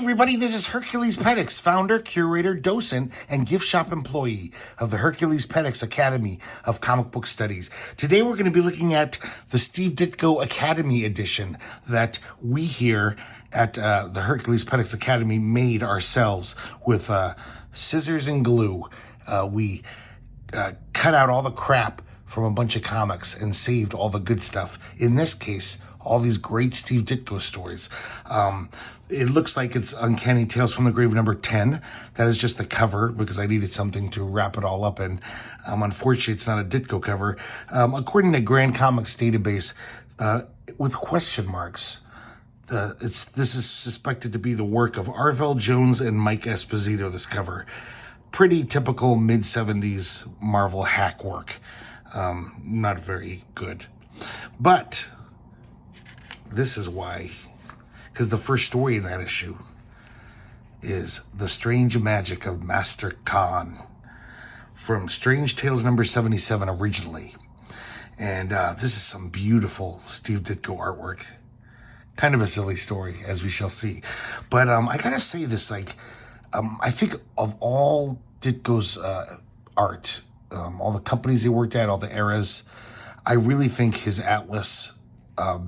everybody, this is herculespetix, founder, curator, docent, and gift shop employee of the herculespetix Academy of Comic Book Studies. Today we're going to be looking at the Steve Ditko Academy edition that we here at the herculespetix Academy made ourselves with scissors and glue. We cut out all the crap from a bunch of comics and saved all the good stuff. In this case, all these great Steve Ditko stories. It looks like it's Uncanny Tales from the Grave number 10. That is just the cover because I needed something to wrap it all up in. Unfortunately, it's not a Ditko cover. According to Grand Comics Database, with question marks, this is suspected to be the work of Arvell Jones and Mike Esposito, this cover. Pretty typical mid-70s Marvel hack work. Not very good. But this is why. Because the first story in that issue is The Strange Magic of Master Khan from Strange Tales number 77 originally. And this is some beautiful Steve Ditko artwork. Kind of a silly story, as we shall see. But I gotta say this, I think of all Ditko's art, all the companies he worked at, all the eras, I really think his Atlas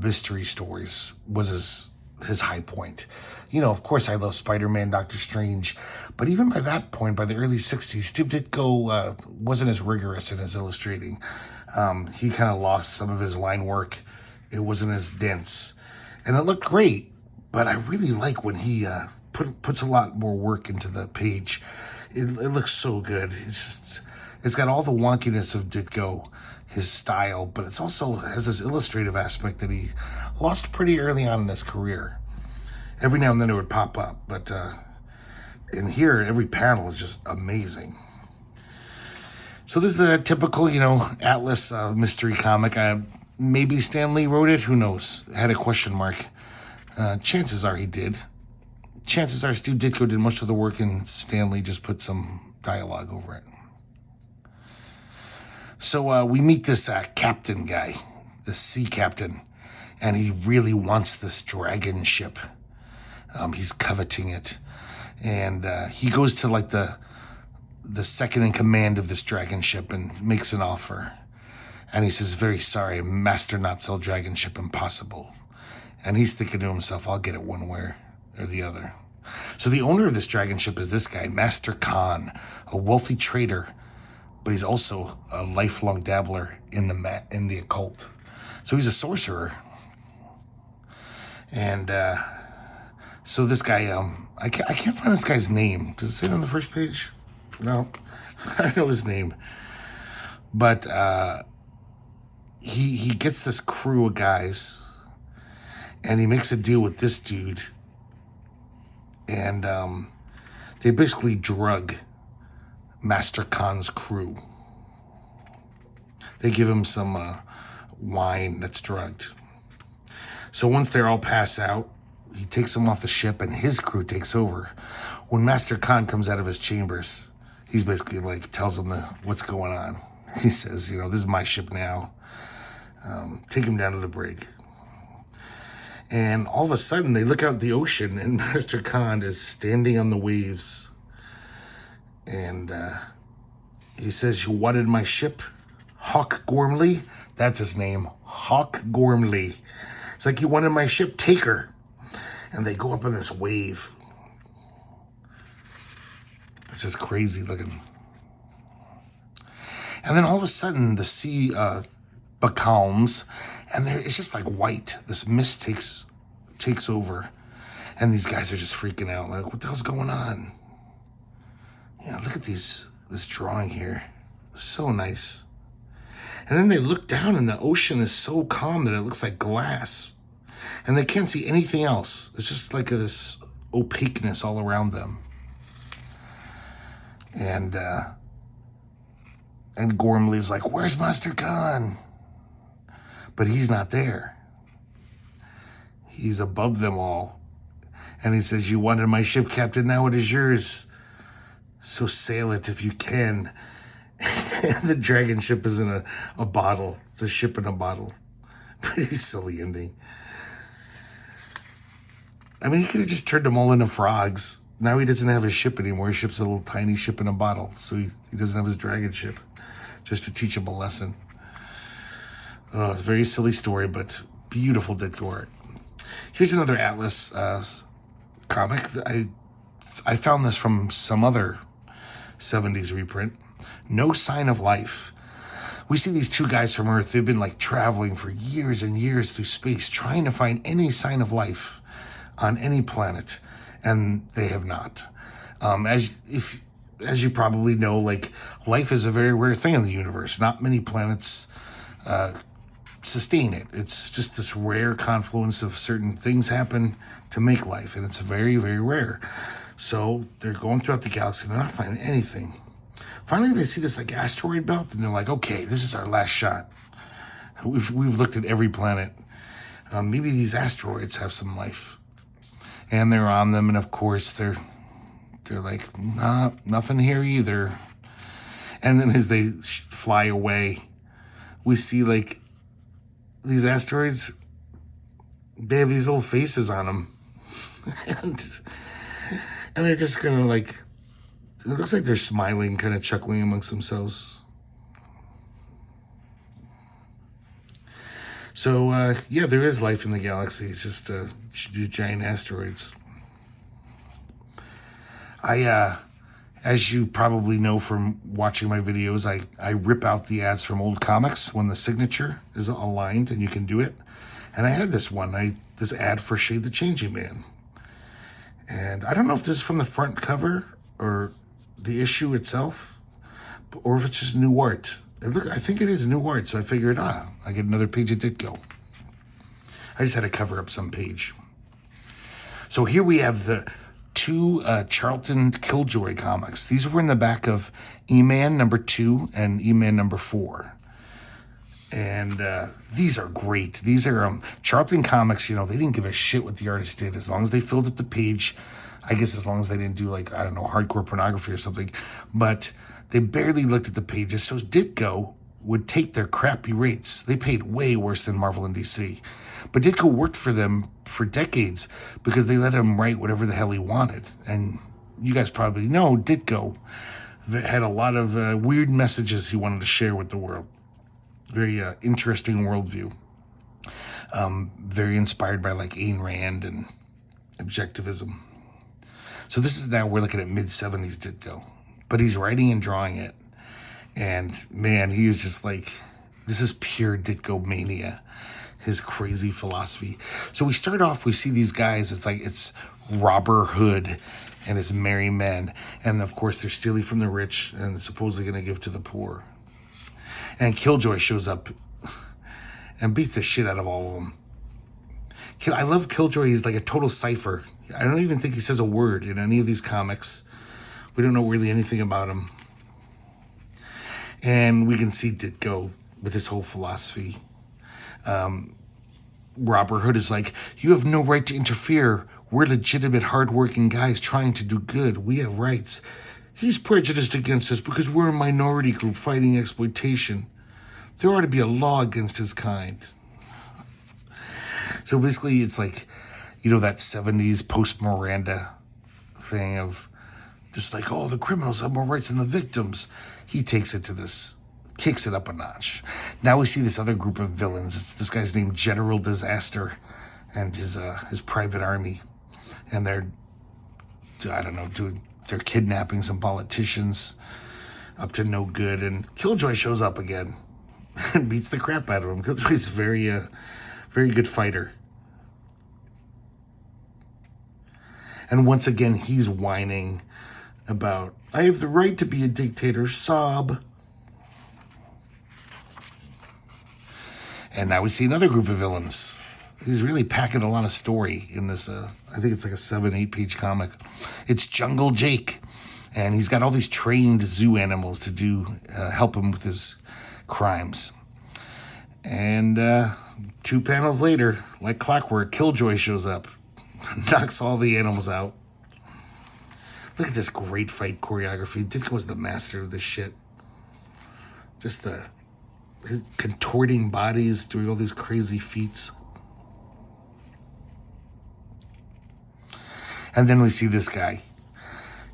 mystery stories was his high point. You know, of course, I love Spider-Man, Doctor Strange, but even by that point, by the early 60s, Steve Ditko wasn't as rigorous in his illustrating. He kind of lost some of his line work. It wasn't as dense. And it looked great, but I really like when he puts a lot more work into the page. It looks so good. It's got all the wonkiness of Ditko, his style, but it's also has this illustrative aspect that he lost pretty early on in his career. Every now and then it would pop up, but in here, every panel is just amazing. So this is a typical, Atlas mystery comic. Maybe Stan Lee wrote it, who knows? Had a question mark. Chances are he did. Chances are Steve Ditko did most of the work and Stan Lee just put some dialogue over it. So we meet this captain guy, the sea captain, and he really wants this dragon ship. He's coveting it. And he goes to the second in command of this dragon ship and makes an offer. And he says, very sorry, master not sell dragon ship, impossible. And he's thinking to himself, I'll get it one way or the other. So the owner of this dragon ship is this guy, Master Khan, a wealthy trader, but he's also a lifelong dabbler in the occult. So he's a sorcerer. And so this guy, I can't find this guy's name. Does it say it on the first page? No, I know his name. But he gets this crew of guys, and he makes a deal with this dude. And they basically drug Master Khan's crew. They give him some wine that's drugged. So once they're all pass out, he takes them off the ship and his crew takes over. When Master Khan comes out of his chambers, he's basically tells them what's going on. He says, this is my ship now. Take him down to the brig. And all of a sudden they look out at the ocean and Master Khan is standing on the waves. And he says, you wanted my ship? Hawk Gormley? That's his name. Hawk Gormley. It's like, you wanted my ship? Take her. And they go up on this wave. It's just crazy looking. And then all of a sudden the sea becalms. And it's just like white. This mist takes over. And these guys are just freaking out. Like, what the hell's going on? Yeah, look at this drawing here. So nice. And then they look down and the ocean is so calm that it looks like glass. And they can't see anything else. It's just like this opaqueness all around them. And Gormley's like, where's Master Khan? But he's not there. He's above them all. And he says, you wanted my ship, Captain, now it is yours. So sail it if you can. The dragon ship is in a bottle. It's a ship in a bottle. Pretty silly ending. I mean, he could have just turned them all into frogs. Now he doesn't have his ship anymore. He ships a little tiny ship in a bottle. So he doesn't have his dragon ship. Just to teach him a lesson. Oh, it's a very silly story, but beautiful Ditko art. Here's another Atlas comic. I found this from some other 70s reprint. No Sign of Life. We see these two guys from Earth. They've been like traveling for years and years through space, trying to find any sign of life on any planet, and they have not. As you probably know, like, life is a very rare thing in the universe. Not many planets sustain it. It's just this rare confluence of certain things happen to make life, and it's very, very rare. So they're going throughout the galaxy, and they're not finding anything. Finally, they see this like asteroid belt, and they're like, okay, this is our last shot. We've looked at every planet. Maybe these asteroids have some life. And they're on them, and of course they're like, nah, nothing here either. And then as they fly away, we see like these asteroids, they have these little faces on them. and they're just kind of like, it looks like they're smiling, kind of chuckling amongst themselves. So, yeah, there is life in the galaxy. It's just these giant asteroids. As you probably know from watching my videos, I rip out the ads from old comics when the signature is aligned, and you can do it. And I had this one, this ad for Shade the Changing Man. And I don't know if this is from the front cover or the issue itself, or if it's just new art. I think it is new art, so I figured, I get another page of Ditko. I just had to cover up some page. So here we have the two Charlton Killjoy comics. These were in the back of E-Man number 2 and E-Man number 4. And these are great. These are Charlton comics, they didn't give a shit what the artist did. As long as they filled up the page, I guess as long as they didn't do, like, I don't know, hardcore pornography or something. But they barely looked at the pages, so Ditko would take their crappy rates. They paid way worse than Marvel and DC. But Ditko worked for them for decades because they let him write whatever the hell he wanted. And you guys probably know Ditko had a lot of weird messages he wanted to share with the world. Very interesting worldview. Very inspired by, like, Ayn Rand and objectivism. So this is now, we're looking at mid-70s Ditko. But he's writing and drawing it. And, man, he is just like, this is pure Ditko mania. His crazy philosophy. So we start off, we see these guys, it's Robber Hood and his merry men. And, of course, they're stealing from the rich and supposedly going to give to the poor. And Killjoy shows up and beats the shit out of all of them. I love Killjoy. He's like a total cipher. I don't even think he says a word in any of these comics. We don't know really anything about him. And we can see Ditko with his whole philosophy. Robert Hood is like, you have no right to interfere. We're legitimate, hardworking guys trying to do good. We have rights. He's prejudiced against us because we're a minority group fighting exploitation. There ought to be a law against his kind. So basically, it's like, that 70s post-Miranda thing of just like, oh, the criminals have more rights than the victims. He takes it to this, kicks it up a notch. Now we see this other group of villains. It's this guy's named General Disaster and his private army. And they're kidnapping some politicians up to no good. And Killjoy shows up again and beats the crap out of him. Killjoy's a very good fighter. And once again, he's whining about, I have the right to be a dictator, sob. And now we see another group of villains. He's really packing a lot of story in this, I think it's like a 7-8 page comic. It's Jungle Jake. And he's got all these trained zoo animals to help him with his crimes. And 2 panels later, like clockwork, Killjoy shows up. Knocks all the animals out. Look at this great fight choreography. Ditko was the master of this shit. Just his contorting bodies, doing all these crazy feats. And then we see this guy.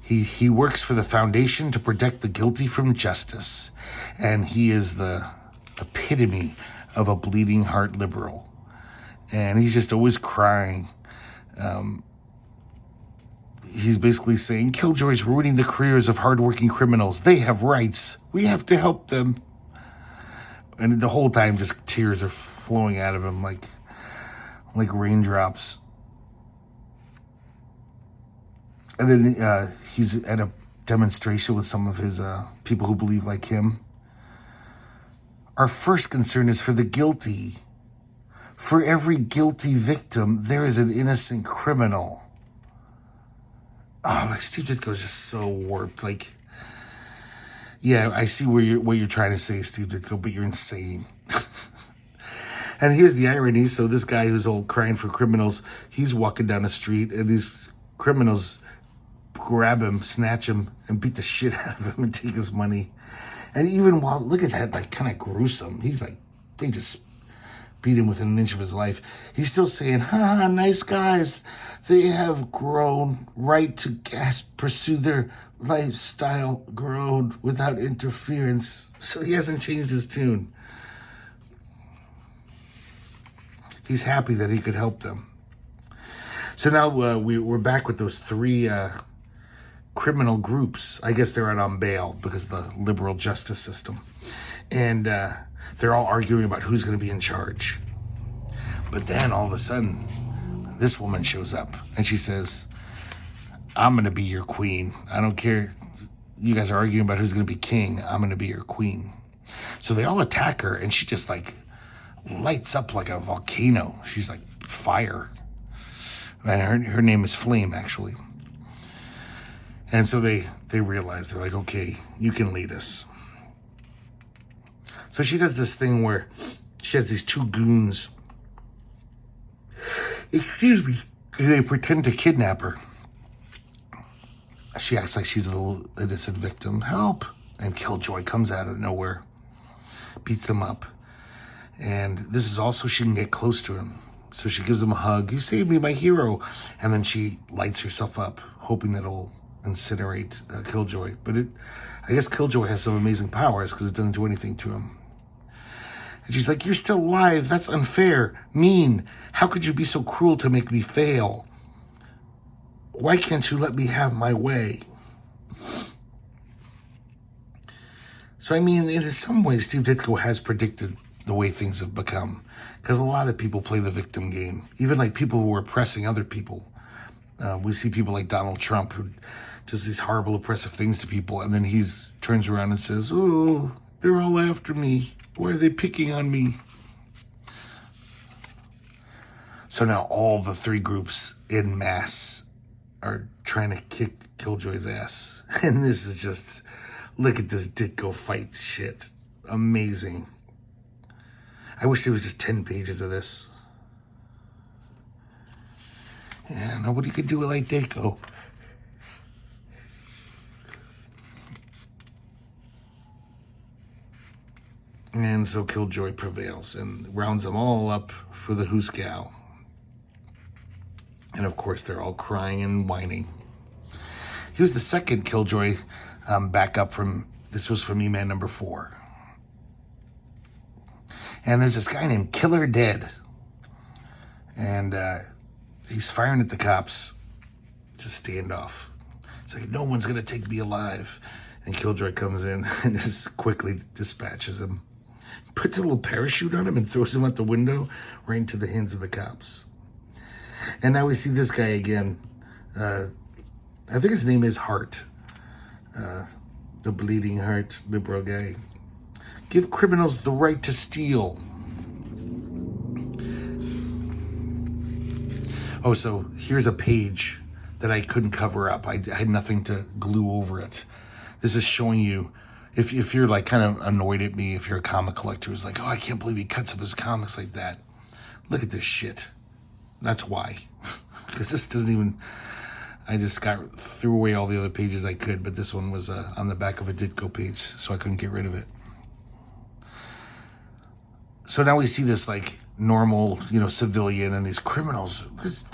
He works for the foundation to protect the guilty from justice. And he is the epitome of a bleeding heart liberal. And he's just always crying. He's basically saying, Killjoy's ruining the careers of hardworking criminals. They have rights. We have to help them. And the whole time, just tears are flowing out of him like raindrops. And then he's at a demonstration with some of his people who believe like him. Our first concern is for the guilty. For every guilty victim, there is an innocent criminal. Oh, like Steve Ditko is just so warped. Like, yeah, I see what you're trying to say, Steve Ditko, but you're insane. And here's the irony. So this guy who's all crying for criminals, he's walking down the street, and these criminals grab him, snatch him, and beat the shit out of him and take his money. And even while, look at that, like, kind of gruesome. He's like, they just beat him within an inch of his life. He's still saying, ha, nice guys. They have grown right to pursue their lifestyle, grown without interference. So he hasn't changed his tune. He's happy that he could help them. So now we're back with those three criminal groups. I guess they're out on bail because of the liberal justice system. And they're all arguing about who's going to be in charge. But then all of a sudden, this woman shows up and she says, I'm going to be your queen. I don't care. You guys are arguing about who's going to be king. I'm going to be your queen. So they all attack her and she just like lights up like a volcano. She's like fire. And her name is Flame, actually. And so they realize, they're like, okay, you can lead us. So she does this thing where she has these two goons. Excuse me. They pretend to kidnap her. She acts like she's a little innocent victim. Help. And Killjoy comes out of nowhere. Beats them up. And this is also so she can get close to him. So she gives him a hug. You saved me, my hero. And then she lights herself up, hoping that it'll incinerate Killjoy. But I guess Killjoy has some amazing powers because it doesn't do anything to him. And she's like, you're still alive. That's unfair. Mean. How could you be so cruel to make me fail? Why can't you let me have my way? So, I mean, in some ways, Steve Ditko has predicted the way things have become. Because a lot of people play the victim game. Even like people who are oppressing other people. We see people like Donald Trump who does these horrible, oppressive things to people. And then he turns around and says, oh, they're all after me. Why are they picking on me? So now all the three groups en masse are trying to kick Killjoy's ass. And this is just, look at this Ditko fight shit. Amazing. I wish there was just 10 pages of this. Yeah, nobody could do it like Ditko. And so Killjoy prevails and rounds them all up for the Hooskow. And of course, they're all crying and whining. He was the second Killjoy back up from, this was from E-Man number 4. And there's this guy named Killer Dead. And he's firing at the cops to stand off. It's like, no one's going to take me alive. And Killjoy comes in and just quickly dispatches him. Puts a little parachute on him and throws him out the window right into the hands of the cops. And now we see this guy again. I think his name is Heart. The bleeding heart liberal guy. Give criminals the right to steal. Oh, so here's a page that I couldn't cover up. I had nothing to glue over it. This is showing you, if you're like kind of annoyed at me, if you're a comic collector who's like, oh, I can't believe he cuts up his comics like that. Look at this shit. That's why. Because this doesn't even, I just threw away all the other pages I could, but this one was on the back of a Ditko page, so I couldn't get rid of it. So now we see this like normal, civilian, and these criminals,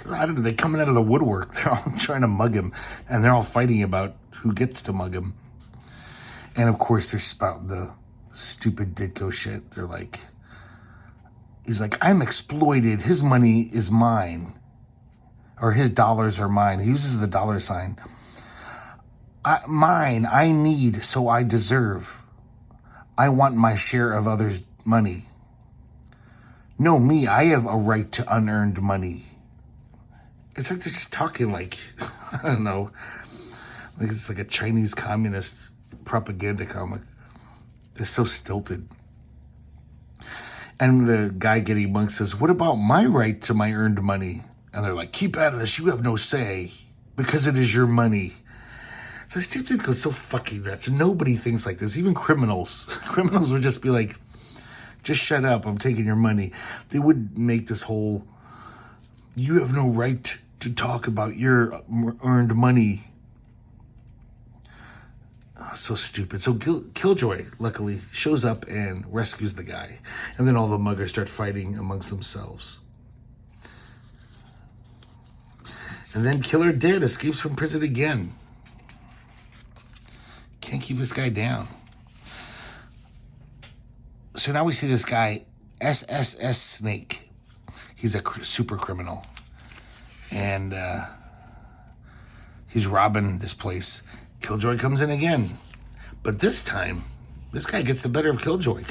I don't know, they're coming out of the woodwork. They're all trying to mug him, and they're all fighting about who gets to mug him. And of course, they're spouting the stupid Ditko shit. They're like, he's like, I'm exploited. His money is mine. Or his dollars are mine. He uses the dollar sign. Mine, I need, so I deserve. I want my share of others' money. No, me, I have a right to unearned money. It's like they're just talking like, I don't know, like it's like a Chinese communist propaganda comic. They're so stilted. And the guy getting mugged says, what about my right to my earned money? And they're like, keep out of this, you have no say, because it is your money. So Steve Ditko's so fucking nuts. Nobody thinks like this, even criminals. Criminals would just be like, just shut up, I'm taking your money. They would make this whole, you have no right to talk about your earned money. Oh, so stupid. So Killjoy, luckily, shows up and rescues the guy. And then all the muggers start fighting amongst themselves. And then Killer Dead escapes from prison again. Can't keep this guy down. So now we see this guy, SSS Snake. He's a super criminal. And he's robbing this place. Killjoy comes in again. But this time, this guy gets the better of Killjoy.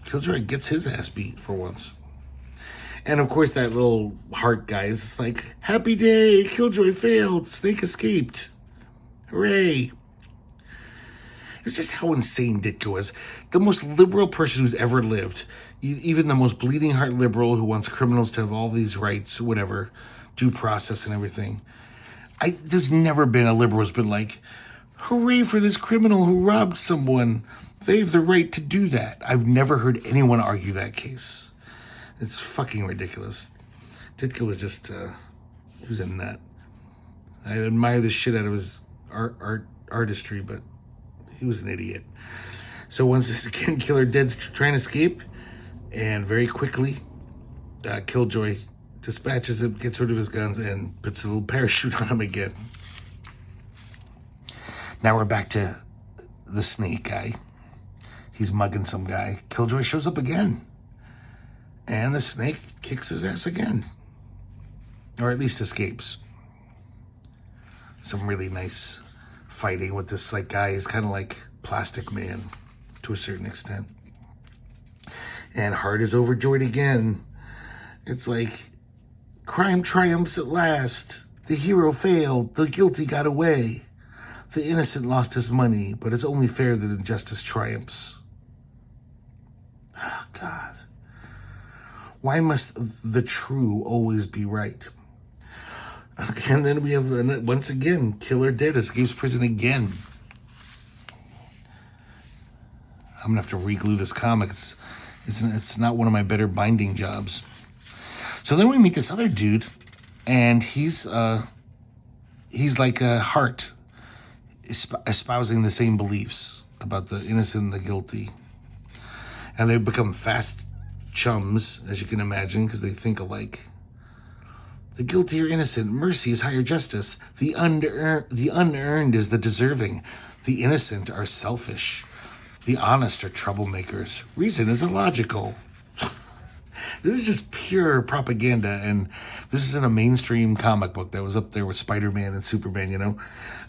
Killjoy gets his ass beat for once. And of course, that little heart guy is just like, happy day, Killjoy failed, Snake escaped. Hooray. It's just how insane Ditko is. The most liberal person who's ever lived. Even the most bleeding heart liberal who wants criminals to have all these rights, whatever, due process and everything. There's never been a liberal who's been like, hooray for this criminal who robbed someone. They have the right to do that. I've never heard anyone argue that case. It's fucking ridiculous. Ditko was just, he was a nut. I admire the shit out of his artistry, but he was an idiot. So once this again, Killer Dead's trying to escape, and very quickly, Killjoy dispatches him, gets rid of his guns, and puts a little parachute on him again. Now we're back to the Snake guy. He's mugging some guy. Killjoy shows up again. And the Snake kicks his ass again. Or at least escapes. Some really nice fighting with this guy. He's kind of like Plastic Man to a certain extent. And Hart is overjoyed again. It's like, crime triumphs at last. The hero failed. The guilty got away. The innocent lost his money, but it's only fair that injustice triumphs. Oh, God. Why must the true always be right? And then we have, once again, Killer Dead escapes prison again. I'm going to have to re-glue this comic. It's not one of my better binding jobs. So then we meet this other dude, and he's like a Hart, espousing the same beliefs about the innocent and the guilty. And they become fast chums, as you can imagine, because they think alike. The guilty are innocent. Mercy is higher justice. The unearned is the deserving. The innocent are selfish. The honest are troublemakers. Reason is illogical. This is just pure propaganda, and this is in a mainstream comic book that was up there with Spider-Man and Superman,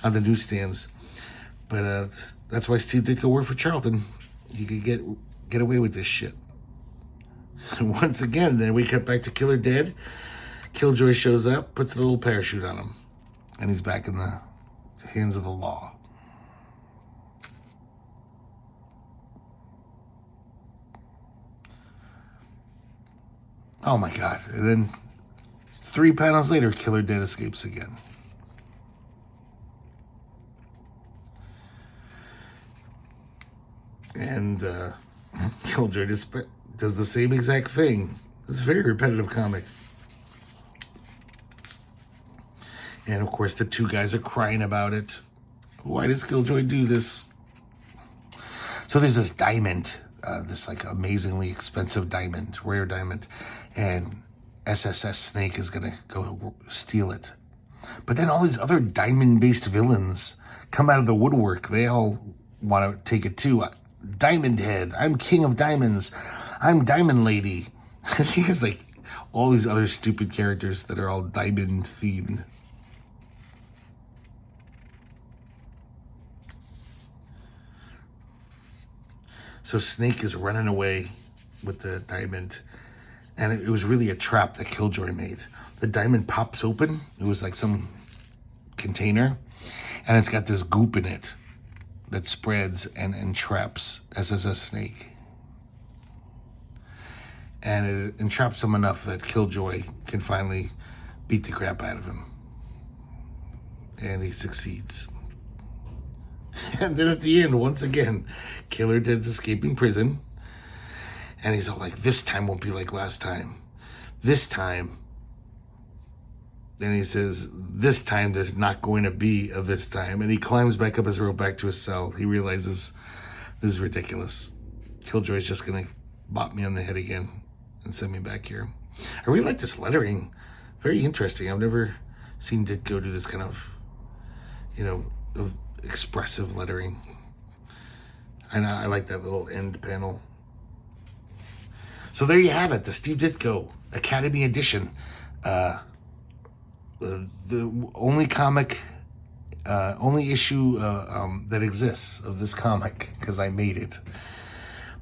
on the newsstands. But that's why Steve Ditko worked for Charlton. You could get away with this shit. And once again, then we cut back to Killer Dead. Killjoy shows up, puts a little parachute on him, and he's back in the hands of the law. Oh my God. And then 3 panels later, Killer Dead escapes again. And Killjoy does the same exact thing. It's a very repetitive comic. And of course, the two guys are crying about it. Why does Killjoy do this? So there's this diamond, this amazingly expensive diamond, rare diamond. and SSS Snake is going to go steal it. But then all these other diamond-based villains come out of the woodwork. They all want to take it too. Diamond Head, I'm King of Diamonds, I'm Diamond Lady. He has like all these other stupid characters that are all diamond themed. So Snake is running away with the diamond, and it was really a trap that Killjoy made. The diamond pops open. It was like some container, and it's got this goop in it that spreads and entraps SSS Snake. And it entraps him enough that Killjoy can finally beat the crap out of him. And he succeeds. And then at the end, once again, Killer Dead's escaping prison. And he's all like, this time won't be like last time. This time. Then he says, this time there's not going to be a this time. And he climbs back up his rope back to his cell. He realizes this is ridiculous. Killjoy's just going to bop me on the head again and send me back here. I really like this lettering. Very interesting. I've never seen Ditko do this kind of, expressive lettering. And I like that little end panel. So there you have it, the Steve Ditko Academy Edition. The only comic, only issue that exists of this comic, because I made it.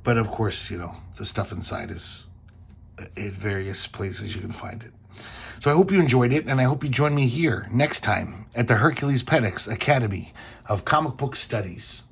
But of course, the stuff inside is at various places you can find it. So I hope you enjoyed it, and I hope you join me here next time at the Herculespetix Academy of Comic Book Studies.